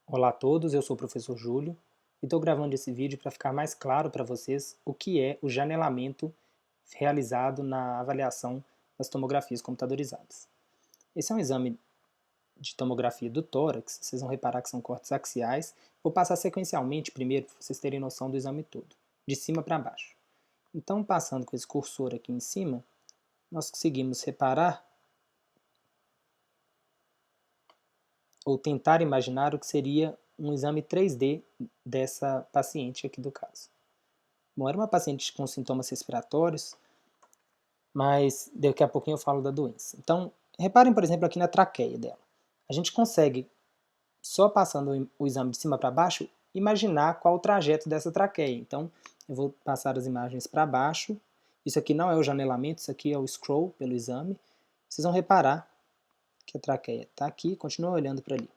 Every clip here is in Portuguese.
Olá a todos, eu sou o professor Júlio e estou gravando esse vídeo para ficar mais claro para vocês o que é o janelamento realizado na avaliação das tomografias computadorizadas. Esse é um exame de tomografia do tórax, vocês vão reparar que são cortes axiais. Vou passar sequencialmente primeiro para vocês terem noção do exame todo, de cima para baixo. Então, passando com esse cursor aqui em cima, nós conseguimos reparar ou tentar imaginar o que seria um exame 3D dessa paciente aqui do caso. Bom, era uma paciente com sintomas respiratórios, mas daqui a pouquinho eu falo da doença. Então, reparem, por exemplo, aqui na traqueia dela. A gente consegue, só passando o exame de cima para baixo, imaginar qual o trajeto dessa traqueia. Então, eu vou passar as imagens para baixo. Isso aqui não é o janelamento, isso aqui é o scroll pelo exame. Vocês vão reparar que a traqueia está aqui, continua olhando para ali.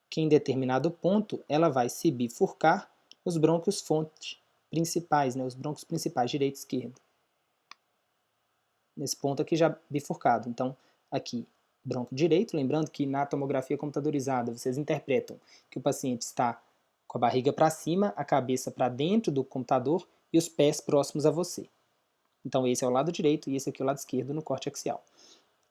Que em determinado ponto ela vai se bifurcar os brônquios fonte principais, os brônquios principais, direita e esquerda. Nesse ponto aqui já bifurcado. Então, aqui, brônquio direito, lembrando que na tomografia computadorizada vocês interpretam que o paciente está com a barriga para cima, a cabeça para dentro do computador e os pés próximos a você. Então, esse é o lado direito e esse aqui é o lado esquerdo no corte axial.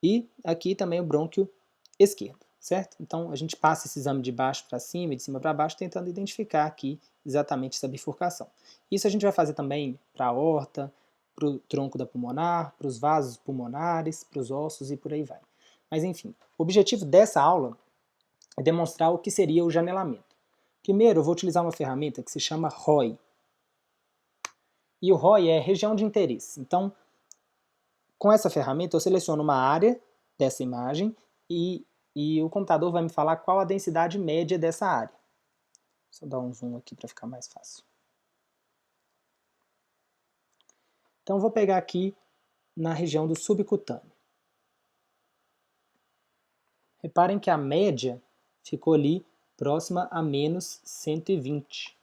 E aqui também o brônquio esquerdo, certo? Então, a gente passa esse exame de baixo para cima e de cima para baixo, tentando identificar aqui exatamente essa bifurcação. Isso a gente vai fazer também para a aorta, para o tronco da pulmonar, para os vasos pulmonares, para os ossos e por aí vai. Mas enfim, o objetivo dessa aula é demonstrar o que seria o janelamento. Primeiro, eu vou utilizar uma ferramenta que se chama ROI. E o ROI é região de interesse. Então, com essa ferramenta, eu seleciono uma área dessa imagem e o computador vai me falar qual a densidade média dessa área. Só dar um zoom aqui para ficar mais fácil. Então, vou pegar aqui na região do subcutâneo. Reparem que a média ficou ali próxima a menos 120,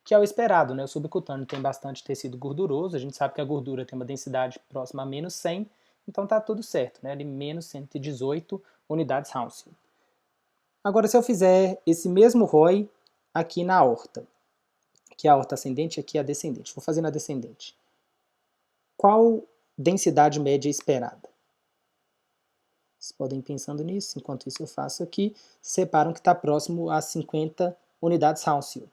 que é o esperado, né? O subcutâneo tem bastante tecido gorduroso, a gente sabe que a gordura tem uma densidade próxima a menos 100, então tá tudo certo, né? Ali menos 118 unidades Hounsfield. Agora, se eu fizer esse mesmo ROI aqui na aorta, que é a aorta ascendente e aqui a descendente, vou fazer na descendente. Qual densidade média esperada? Vocês podem ir pensando nisso, enquanto isso eu faço aqui. Vocês reparam que está próximo a 50 unidades Hounsfield.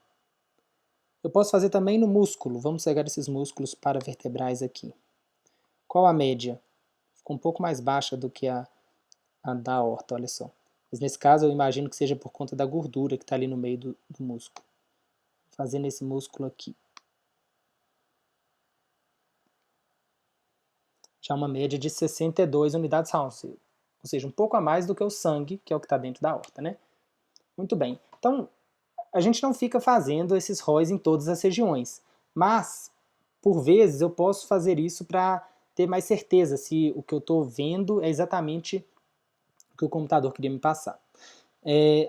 Eu posso fazer também no músculo. Vamos pegar esses músculos paravertebrais aqui. Qual a média? Ficou um pouco mais baixa do que a da aorta, olha só. Mas nesse caso eu imagino que seja por conta da gordura que está ali no meio do músculo. Fazendo esse músculo aqui. Já uma média de 62 unidades Hounsfield. Ou seja, um pouco a mais do que o sangue, que é o que está dentro da aorta, né? Muito bem. Então, a gente não fica fazendo esses ROIs em todas as regiões, mas, por vezes, eu posso fazer isso para ter mais certeza se o que eu estou vendo é exatamente o que o computador queria me passar.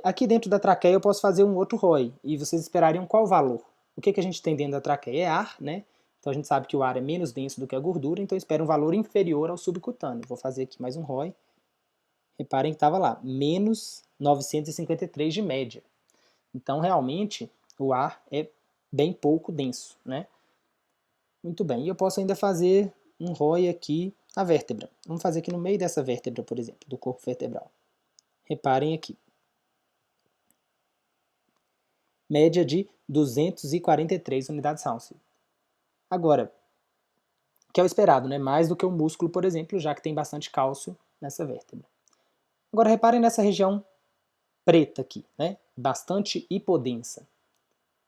Aqui dentro da traqueia eu posso fazer um outro ROI, e vocês esperariam qual valor? O que a gente tem dentro da traqueia? É ar, né? Então a gente sabe que o ar é menos denso do que a gordura, então eu espero um valor inferior ao subcutâneo. Vou fazer aqui mais um ROI. Reparem que estava lá, menos 953 de média. Então, realmente, o ar é bem pouco denso, né? Muito bem, e eu posso ainda fazer um ROI aqui na vértebra. Vamos fazer aqui no meio dessa vértebra, por exemplo, do corpo vertebral. Reparem aqui. Média de 243 unidades Hounsfield. Agora, que é o esperado, né? Mais do que o músculo, por exemplo, já que tem bastante cálcio nessa vértebra. Agora, reparem nessa região preta aqui, né? Bastante hipodensa.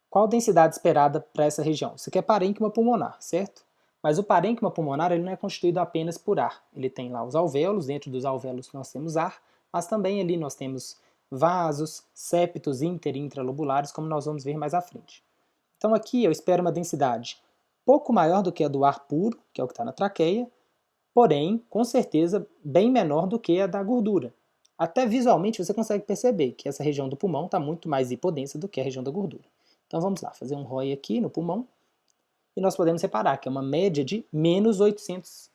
Qual a densidade esperada para essa região? Isso aqui é parênquima pulmonar, certo? Mas o parênquima pulmonar ele não é constituído apenas por ar. Ele tem lá os alvéolos, dentro dos alvéolos nós temos ar, mas também ali nós temos vasos, septos inter e intralobulares, como nós vamos ver mais à frente. Então aqui eu espero uma densidade pouco maior do que a do ar puro, que é o que está na traqueia, porém, com certeza, bem menor do que a da gordura. Até visualmente você consegue perceber que essa região do pulmão está muito mais hipodensa do que a região da gordura. Então vamos lá, fazer um ROI aqui no pulmão, e nós podemos reparar que é uma média de menos 800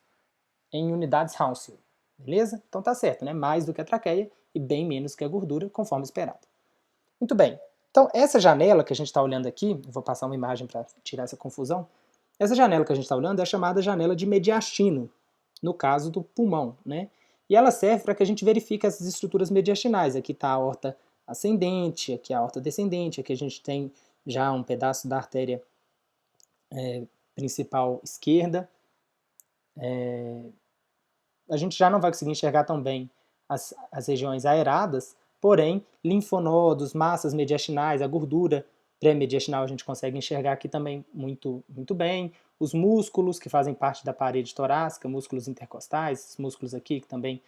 em unidades Hounsfield, beleza? Então tá certo, né? Mais do que a traqueia e bem menos que a gordura, conforme esperado. Muito bem. Então, essa janela que a gente está olhando aqui, vou passar uma imagem para tirar essa confusão, essa janela que a gente está olhando é chamada janela de mediastino, no caso do pulmão, né? E ela serve para que a gente verifique essas estruturas mediastinais. Aqui está a aorta ascendente, aqui a aorta descendente, aqui a gente tem já um pedaço da artéria principal esquerda. A gente já não vai conseguir enxergar tão bem as regiões aeradas, porém, linfonodos, massas mediastinais, a gordura pré-mediastinal a gente consegue enxergar aqui também muito, muito bem. Os músculos que fazem parte da parede torácica, músculos intercostais, esses músculos aqui que também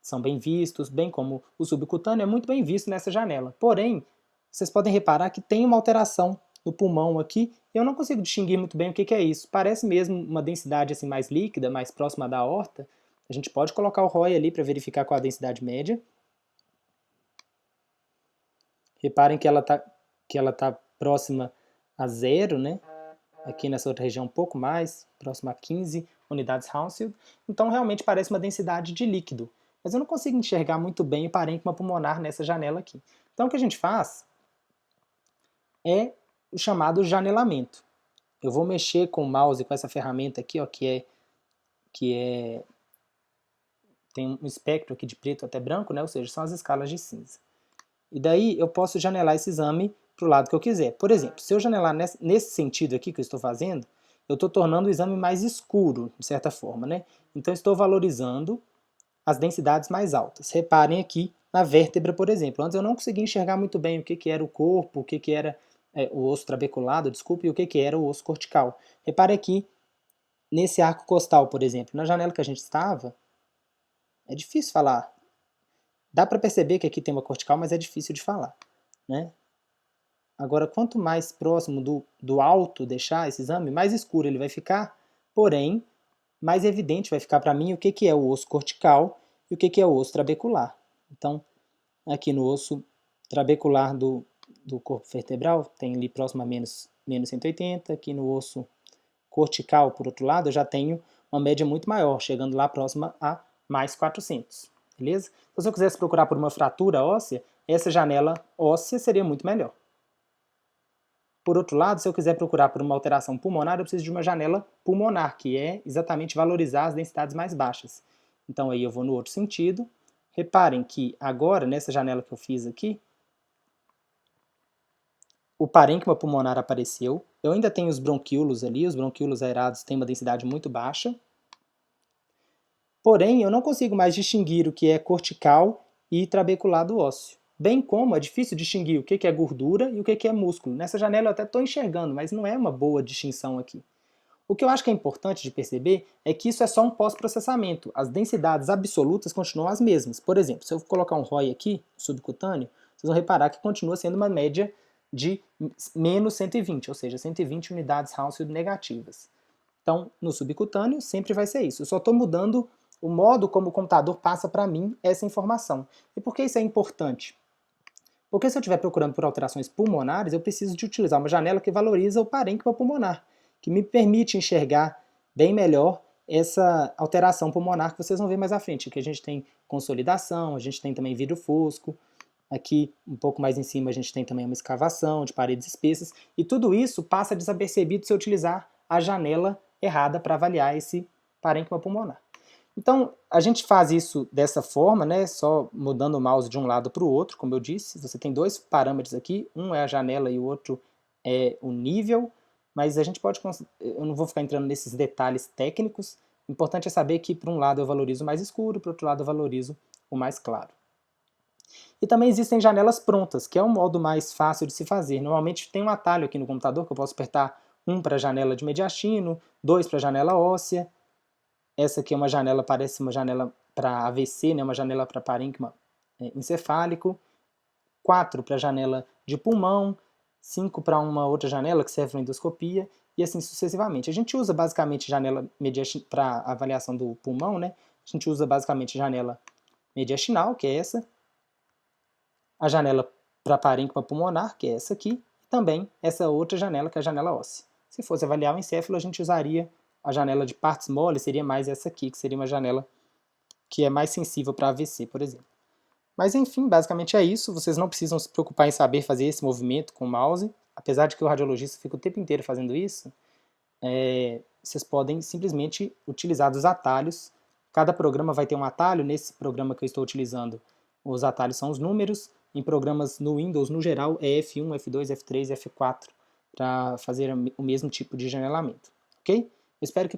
são bem vistos, bem como o subcutâneo é muito bem visto nessa janela. Porém, vocês podem reparar que tem uma alteração no pulmão aqui, eu não consigo distinguir muito bem o que é isso. Parece mesmo uma densidade assim mais líquida, mais próxima da aorta. A gente pode colocar o ROI ali para verificar qual a densidade média. Reparem que ela tá próxima a 0, né? Aqui nessa outra região um pouco mais, próxima a 15 unidades Hounsfield. Então realmente parece uma densidade de líquido. Mas eu não consigo enxergar muito bem o parênquima pulmonar nessa janela aqui. Então o que a gente faz é o chamado janelamento. Eu vou mexer com o mouse, com essa ferramenta aqui, ó, que tem um espectro aqui de preto até branco, né? Ou seja, são as escalas de cinza. E daí eu posso janelar esse exame para o lado que eu quiser. Por exemplo, se eu janelar nesse sentido aqui que eu estou fazendo, eu estou tornando o exame mais escuro, de certa forma, né? Então eu estou valorizando as densidades mais altas. Reparem aqui na vértebra, por exemplo. Antes eu não conseguia enxergar muito bem o que era o corpo, o que era o osso trabeculado, desculpe, e o que era o osso cortical. Repare aqui nesse arco costal, por exemplo. Na janela que a gente estava, é difícil falar. Dá para perceber que aqui tem uma cortical, mas é difícil de falar, né? Agora, quanto mais próximo do alto deixar esse exame, mais escuro ele vai ficar, porém, mais evidente vai ficar para mim o que é o osso cortical e o que é o osso trabecular. Então, aqui no osso trabecular do corpo vertebral, tem ali próximo a menos 180, aqui no osso cortical, por outro lado, eu já tenho uma média muito maior, chegando lá próxima a mais 400, beleza? Então, se eu quisesse procurar por uma fratura óssea, essa janela óssea seria muito melhor. Por outro lado, se eu quiser procurar por uma alteração pulmonar, eu preciso de uma janela pulmonar, que é exatamente valorizar as densidades mais baixas. Então aí eu vou no outro sentido. Reparem que agora, nessa janela que eu fiz aqui, o parênquima pulmonar apareceu. Eu ainda tenho os bronquíolos ali, os bronquíolos aerados têm uma densidade muito baixa. Porém, eu não consigo mais distinguir o que é cortical e trabeculado ósseo. Bem como é difícil distinguir o que é gordura e o que é músculo. Nessa janela eu até estou enxergando, mas não é uma boa distinção aqui. O que eu acho que é importante de perceber é que isso é só um pós-processamento. As densidades absolutas continuam as mesmas. Por exemplo, se eu colocar um ROI aqui, subcutâneo, vocês vão reparar que continua sendo uma média de menos 120, ou seja, 120 unidades Hounsfield negativas. Então, no subcutâneo sempre vai ser isso. Eu só estou mudando o modo como o computador passa para mim essa informação. E por que isso é importante? Porque se eu estiver procurando por alterações pulmonares, eu preciso de utilizar uma janela que valoriza o parênquima pulmonar, que me permite enxergar bem melhor essa alteração pulmonar que vocês vão ver mais à frente. Aqui a gente tem consolidação, a gente tem também vidro fosco, aqui um pouco mais em cima a gente tem também uma escavação de paredes espessas, e tudo isso passa desapercebido se eu utilizar a janela errada para avaliar esse parênquima pulmonar. Então, a gente faz isso dessa forma, né, só mudando o mouse de um lado para o outro, como eu disse. Você tem dois parâmetros aqui, um é a janela e o outro é o nível, mas a gente pode... Eu não vou ficar entrando nesses detalhes técnicos. O importante é saber que, por um lado, eu valorizo o mais escuro, por outro lado, eu valorizo o mais claro. E também existem janelas prontas, que é um modo mais fácil de se fazer. Normalmente tem um atalho aqui no computador que eu posso apertar, um para a janela de mediastino, 2 para a janela óssea. Essa aqui é uma janela, parece uma janela para AVC, né, uma janela para parênquima encefálico. 4 para a janela de pulmão, 5 para uma outra janela que serve para endoscopia, e assim sucessivamente. A gente usa basicamente janela para avaliação do pulmão, né? A gente usa basicamente janela mediastinal, que é essa, a janela para parênquima pulmonar, que é essa aqui, e também essa outra janela, que é a janela óssea. Se fosse avaliar o encéfalo, a gente usaria a janela de partes mole, seria mais essa aqui, que seria uma janela que é mais sensível para AVC, por exemplo. Mas enfim, basicamente é isso. Vocês não precisam se preocupar em saber fazer esse movimento com o mouse. Apesar de que o radiologista fica o tempo inteiro fazendo isso, vocês podem simplesmente utilizar dos atalhos. Cada programa vai ter um atalho. Nesse programa que eu estou utilizando, os atalhos são os números. Em programas no Windows, no geral, é F1, F2, F3, F4 para fazer o mesmo tipo de janelamento. Ok? Eu espero que